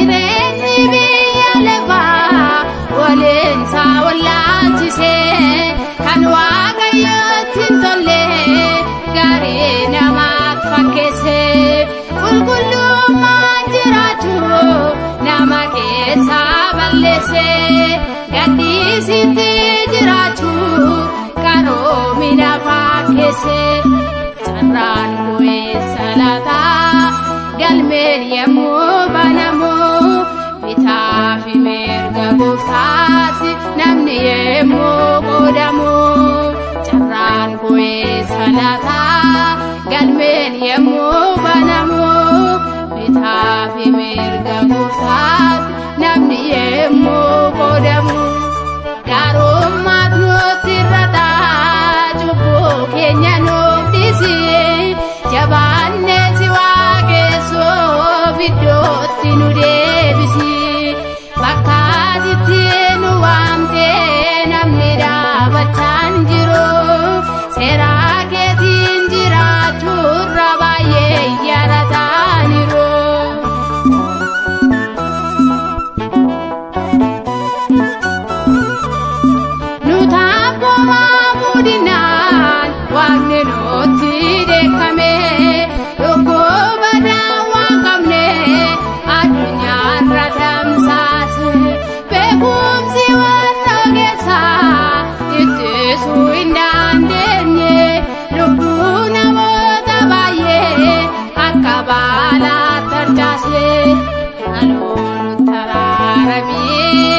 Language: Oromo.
jireenyi biyya lafaa waliin isaa wallaalchisee kan Waaqayyotti hin tolle gaarii namaatti fakkeesse qulqullummaan jiraachuu nama keessaa balleesse gaddisiitti jiraachuu qaroomina fakkeesse carraan bu'eessa laataa galmeen yemmuu banamu bitaa fi mirga gooftaatti namni yemmuu qoodamu carraan bu'eessa laataa galmeen yemmuu banamu bitaa fi mirga gooftaatti namni yemmuu qoodamu gaarummaat nutti irrataa cubbuu keenya nuuf dhisi jabaannee si waaqessuuf iddootti nu deebisi bakka ati nu waamtee namni dhaabachaan jiru seeraa keetiin jiraachuurra baay'ee yaadataaniiru. Waaqni nutti deekame lubbuu badaa waan qabne addunyaarra tamsaase beekumsi waan ogeessaa ittisuu hin dandeenye lubbuu namoota baay'ee akka baalaa tarcaase dhaloonni taraaramee